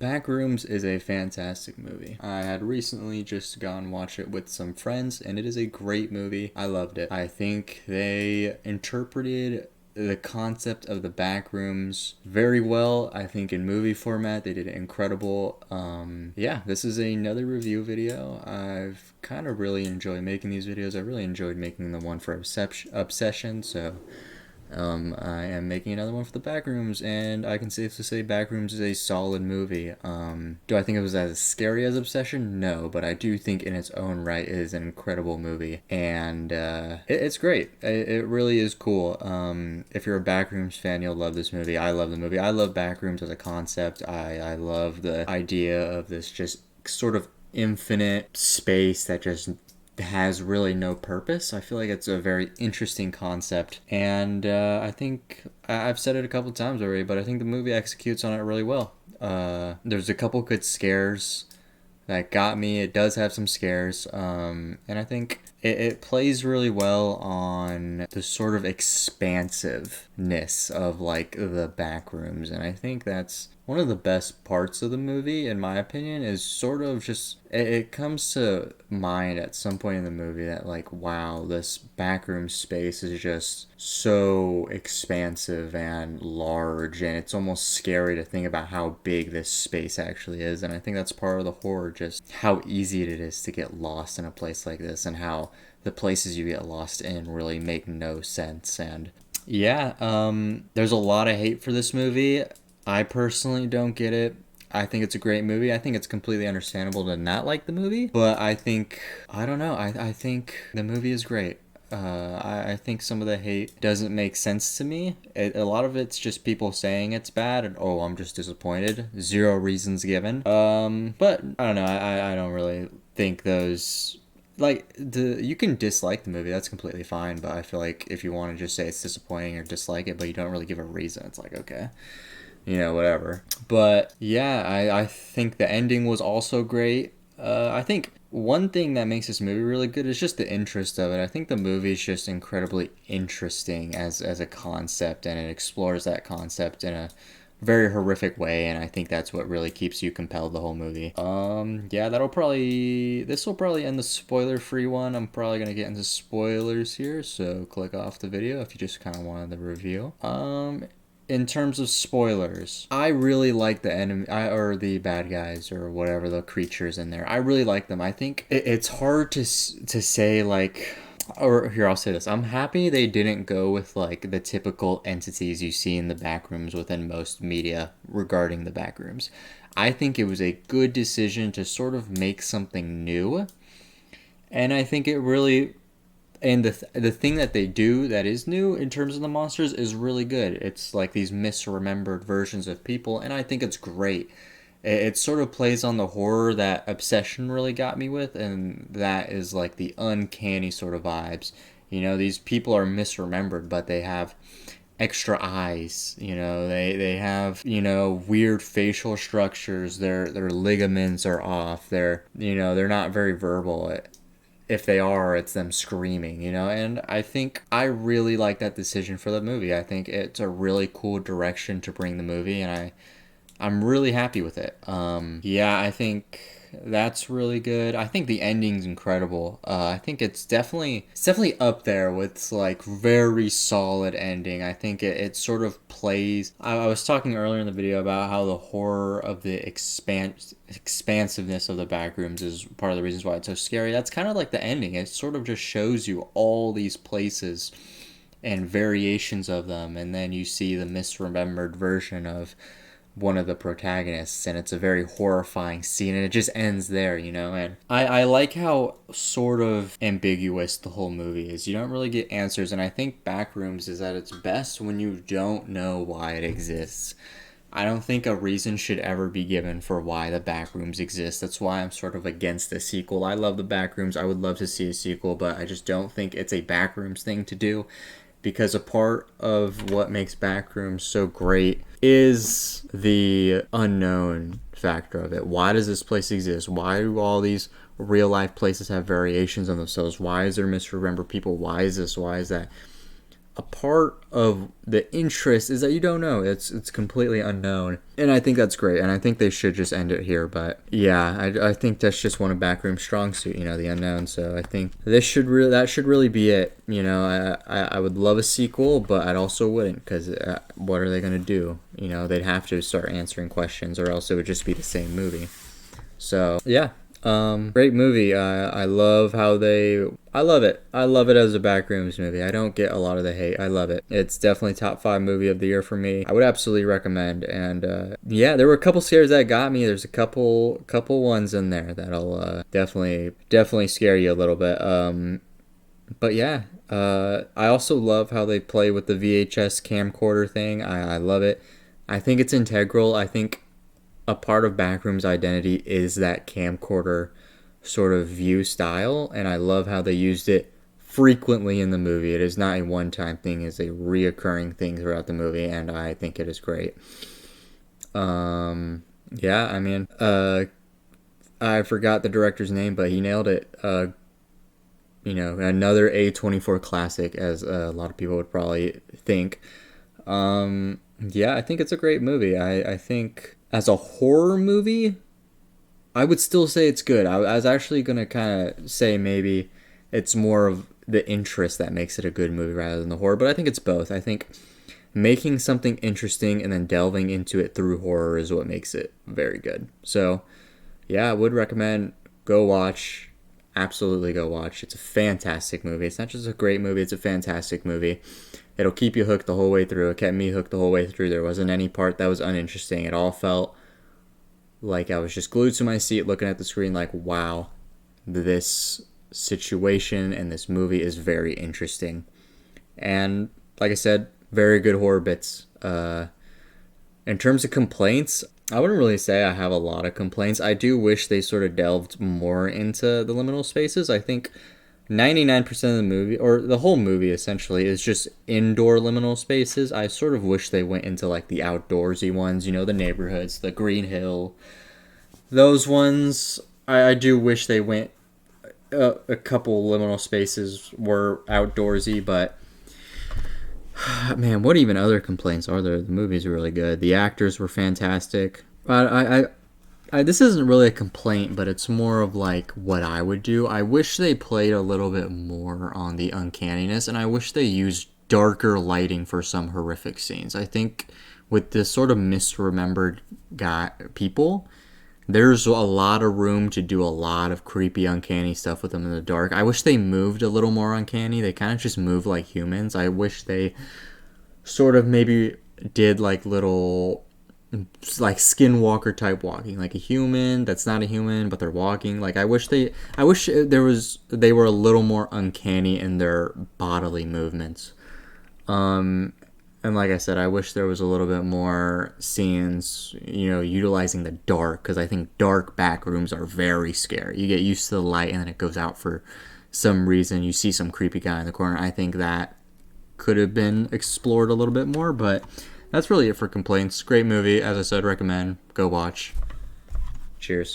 Backrooms is a fantastic movie. I had recently just gone watch it with some friends, and it is a great movie. I loved it. I think they interpreted the concept of the backrooms very well. I think in movie format they did it incredible. Yeah, this is another review video. I've kind of really enjoyed making these videos. I really enjoyed making the one for Obsession, so I am making another one for the Backrooms, and I can safely say Backrooms is a solid movie. Do I think it was as scary as Obsession? No, but I do think in its own right it is an incredible movie, and it's great. It really is cool. If you're a Backrooms fan, you'll love this movie. I love the movie. I love Backrooms as a concept. I love the idea of this just sort of infinite space that just has really no purpose. I feel like it's a very interesting concept, and I think I've said it a couple times already, but I think the movie executes on it really well. There's a couple good scares that got me. It does have some scares, and I think it plays really well on the sort of expansiveness of like the back rooms, and I think that's one of the best parts of the movie, in my opinion, is sort of just it comes to mind at some point in the movie that like, wow, this backroom space is just so expansive and large, and it's almost scary to think about how big this space actually is. And I think that's part of the horror, just how easy it is to get lost in a place like this, and how the places you get lost in really make no sense. And yeah, there's a lot of hate for this movie. I personally don't get it. I think it's a great movie. I think it's completely understandable to not like the movie, but I think, I don't know, I think the movie is great. I think some of the hate doesn't make sense to me. A lot of it's just people saying it's bad and, oh, I'm just disappointed. Zero reasons given. But I don't know, I don't really think those... Like, you can dislike the movie, that's completely fine, but I feel like if you want to just say it's disappointing or dislike it, but you don't really give a reason, it's like, okay, you know, whatever. But yeah, I think the ending was also great. I think one thing that makes this movie really good is just the interest of it. I think the movie is just incredibly interesting as a concept, and it explores that concept in a very horrific way, and I think that's what really keeps you compelled the whole movie. Yeah, this will probably end the spoiler-free one. I'm probably gonna get into spoilers here, so click off the video if you just kind of wanted the review. In terms of spoilers, I really like the enemy, or the bad guys, or whatever, the creatures in there. I really like them. I think it's hard to say, like, or here, I'll say this. I'm happy they didn't go with like the typical entities you see in the backrooms within most media regarding the backrooms. I think it was a good decision to sort of make something new, and I think it really... And the thing that they do that is new in terms of the monsters is really good. It's like these misremembered versions of people, and I think it's great. It sort of plays on the horror that Obsession really got me with, and that is like the uncanny sort of vibes. You know, these people are misremembered, but they have extra eyes. You know, they have, you know, weird facial structures. Their ligaments are off. They're not very verbal. If they are, it's them screaming, you know? And I think I really like that decision for the movie. I think it's a really cool direction to bring the movie, and I'm really happy with it. Yeah, I think that's really good. I think the ending's incredible. I think it's definitely up there with like very solid ending. I think it sort of plays... I was talking earlier in the video about how the horror of the expansiveness of the backrooms is part of the reasons why it's so scary. That's kind of like the ending. It sort of just shows you all these places and variations of them, and then you see the misremembered version of one of the protagonists, and it's a very horrifying scene, and it just ends there, you know? And I like how sort of ambiguous the whole movie is. You don't really get answers, and I think Backrooms is at its best when you don't know why it exists. I don't think a reason should ever be given for why the Backrooms exist. That's why I'm sort of against the sequel. I love the Backrooms. I would love to see a sequel, but I just don't think it's a Backrooms thing to do, because a part of what makes Backrooms so great is the unknown factor of it. Why does this place exist? Why do all these real life places have variations on themselves? Why is there misremembered people? Why is this? Why is that? a part of the interest is that you don't know. It's completely unknown, and I think that's great. And I think they should just end it here. But yeah, I think that's just one of Backroom's strong suit. The unknown. So I think that should really be it. I would love a sequel, but I'd also wouldn't, because what are they gonna do? They'd have to start answering questions, or else it would just be the same movie. So yeah. Great movie. I love how I love it. I love it as a Backrooms movie. I don't get a lot of the hate. I love it. It's definitely top 5 movie of the year for me. I would absolutely recommend. And yeah, there were a couple scares that got me. There's a couple ones in there that'll definitely scare you a little bit. But yeah, I also love how they play with the VHS camcorder thing. I love it. I think it's integral. I think a part of Backrooms' identity is that camcorder sort of view style, and I love how they used it frequently in the movie. It is not a one-time thing, it's a reoccurring thing throughout the movie, and I think it is great. Yeah, I mean, I forgot the director's name, but he nailed it. Another A24 classic, as a lot of people would probably think. Yeah, I think it's a great movie. I think as a horror movie, I would still say it's good. I was actually going to kind of say maybe it's more of the interest that makes it a good movie rather than the horror, but I think it's both. I think making something interesting and then delving into it through horror is what makes it very good. So, yeah, I would recommend go watch. Absolutely go watch. It's a fantastic movie. It's not just a great movie, it's a fantastic movie. It'll keep you hooked the whole way through. It kept me hooked the whole way through. There wasn't any part that was uninteresting. It all felt like I was just glued to my seat looking at the screen like, wow, this situation and this movie is very interesting. And like I said, very good horror bits. In terms of complaints, I wouldn't really say I have a lot of complaints. I do wish they sort of delved more into the liminal spaces. I think 99% of the movie, or the whole movie essentially, is just indoor liminal spaces. I sort of wish they went into like the outdoorsy ones, the neighborhoods, the Green Hill. Those ones, I do wish they went, a couple liminal spaces were outdoorsy, but man, what even other complaints are there? The movie's really good. The actors were fantastic. This isn't really a complaint, but it's more of like what I would do. I wish they played a little bit more on the uncanniness, and I wish they used darker lighting for some horrific scenes. I think with this sort of misremembered people, there's a lot of room to do a lot of creepy, uncanny stuff with them in the dark. I wish they moved a little more uncanny. They kind of just move like humans. I wish they sort of maybe did like little, like skinwalker type walking, like a human that's not a human but they're walking. Like I wish they were a little more uncanny in their bodily movements. And like I said, I wish there was a little bit more scenes, utilizing the dark, because I think dark back rooms are very scary. You get used to the light and then it goes out for some reason. You see some creepy guy in the corner. I think that could have been explored a little bit more, but that's really it for complaints. Great movie. As I said, recommend. Go watch. Cheers.